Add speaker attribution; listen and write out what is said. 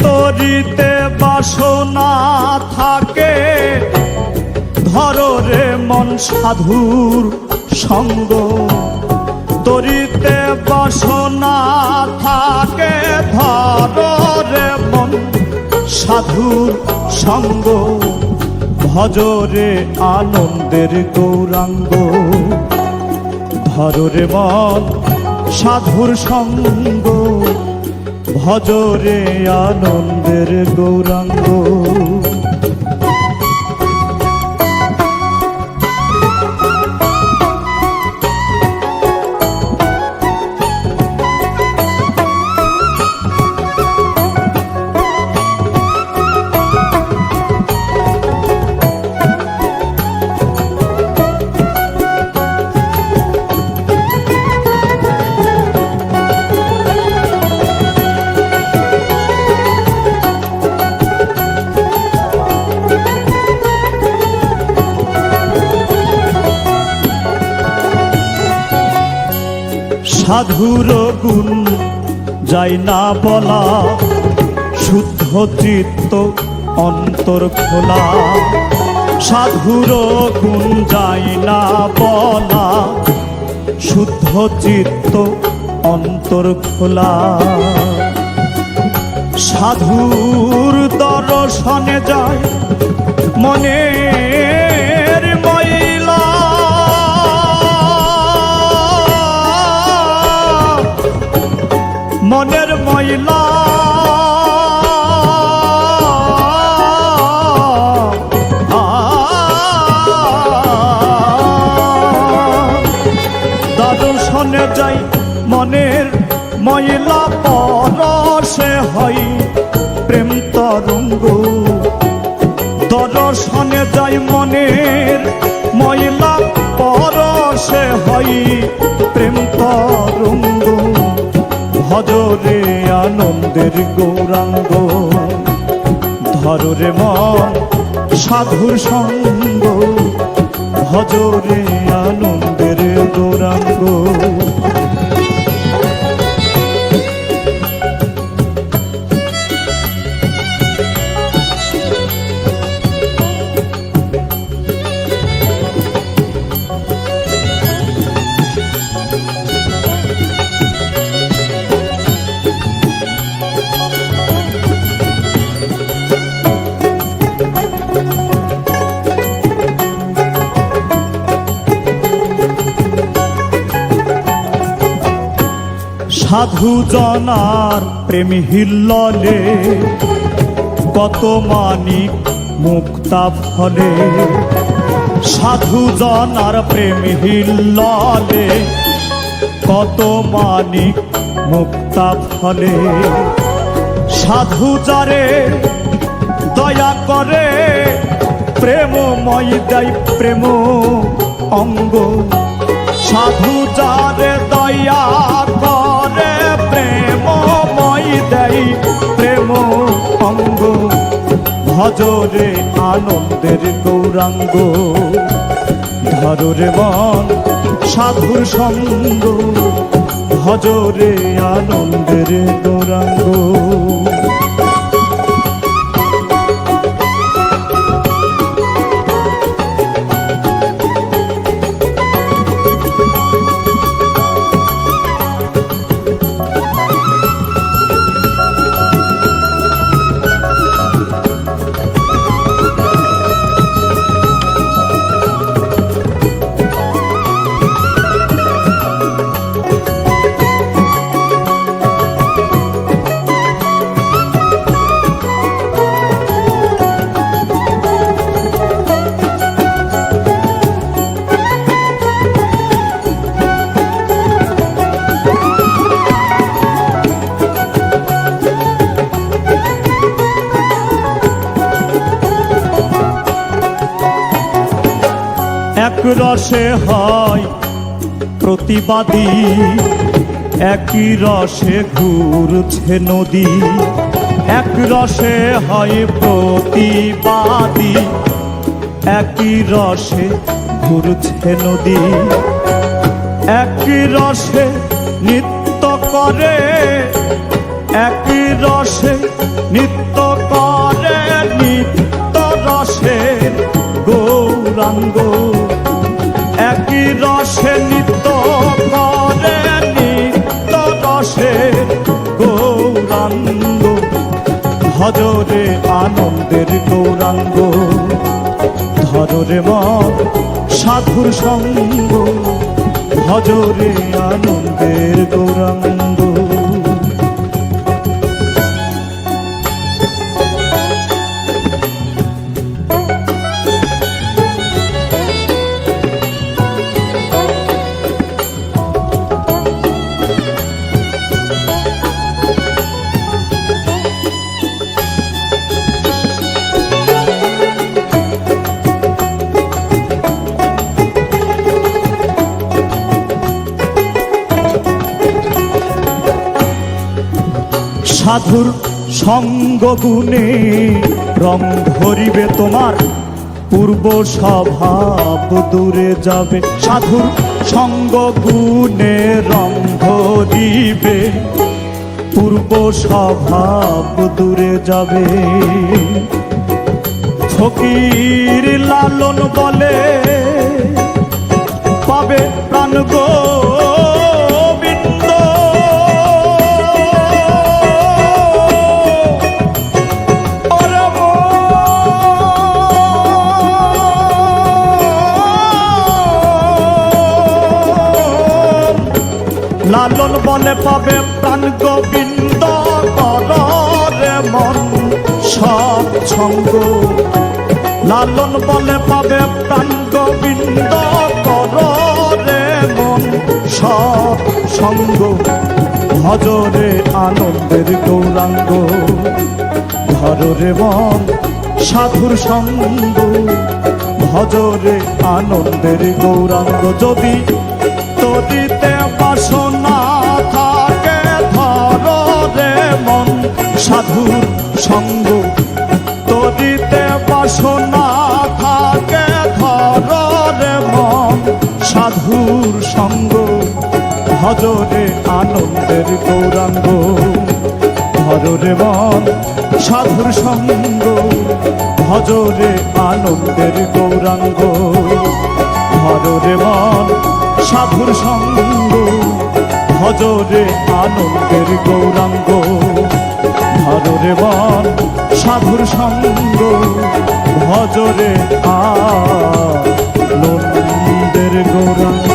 Speaker 1: তরিতে বাসনা থাকে, ধরো রে মন সাধুর সঙ্গ। তরিতে বাসনা থাকে, ধরো রে মন সাধুর সঙ্গ। ভজরে আনন্দের গৌরাঙ্গ, ধরো রে মন সাধুর সঙ্গ। ভজরে আনন্দের গৌরাঙ্গ। সাধুর গুণ যাই না বলা, শুদ্ধ চিত্ত অন্তর খোলা। সাধুর গুণ যাই না বলা, শুদ্ধ চিত্ত অন্তর খোলা। সাধুর দর্শনে যায় মনের ময়লা। মনের ময়লা দর্শনে যাই মনের ময়লা। পরশে হয় প্রেম তরঙ্গ। দর্শনে যাই মনের ময়লা, পরশে হয় প্রেম তরঙ্গ। ভজরে আনন্দের গৌরাঙ্গ, ধরো রে মন সাধুর সঙ্গ। ভজরে আনন্দের গৌরাঙ্গ। সাধু জনার প্রেম হিল্ললে, কত মানিক মুক্তা ফলে। সাধু জনার প্রেম হিল্ললে, কত মানিক মুক্তা ফলে। সাধু যারে দয়া করে, প্রেমময় দেয় প্রেম অঙ্গ। সাধু যারে দয়া করে, প্রেমময় দেয় প্রেম অঙ্গ। ভজরে আনন্দের গৌরাঙ্গ, ধরো রে মন সাধুর সঙ্গ। ভজরে আনন্দের গৌরাঙ্গ। এক রসে হয় প্রতিবাদী, একই রসে ঘুরছে নদী। এক রসে হয় প্রতিবাদী, একই রসে ঘুরছে নদী। একই রসে নৃত্য করে, একই রসে নিত্য করে নিত্য রসের গৌরাঙ্গ, একই রসে নিত্য করে নিত্য রসের গৌরাঙ্গ, ভজরে আনন্দের গৌরাঙ্গ, ধরে মন সাধুর সঙ্গ, ভজরে আনন্দের গৌরাঙ্গ। সাধুর সঙ্গ গুণে রং ধরিবে তোমার, পূর্ব স্বভাব দূরে যাবে। সাধুর সঙ্গ গুণে রং ধরিবে, পূর্ব স্বভাব দূরে যাবে। ফকির লালন বলে পাবে প্রাণ গো লালন বলে পাবে প্রাণ গোবিন্দ, করে মন সৎসঙ্গ। লালন বলে পাবে প্রাণ গোবিন্দ, করে মন সৎসঙ্গ, ভজরে আনন্দের গৌরাঙ্গ, ধরে মন সাধুর সঙ্গ, ভজরে আনন্দের গৌরাঙ্গ। যদি তরিতে বাসনা থাকে ধরে মন সাধুর সঙ্গ, তরিতে বাসনা থাকে ধরে মন সাধুর সঙ্গ, ভজরে আনন্দের গৌরাঙ্গ, ধরে মন সাধুর সঙ্গ, ভজরে আনন্দের গৌরাঙ্গ, ধরে মন সাধুর সঙ্গ, ভজরে আনন্দের গৌরাঙ্গ, ধরে মন সাধুর সঙ্গ, ভজরে আনন্দের গৌরাঙ্গ।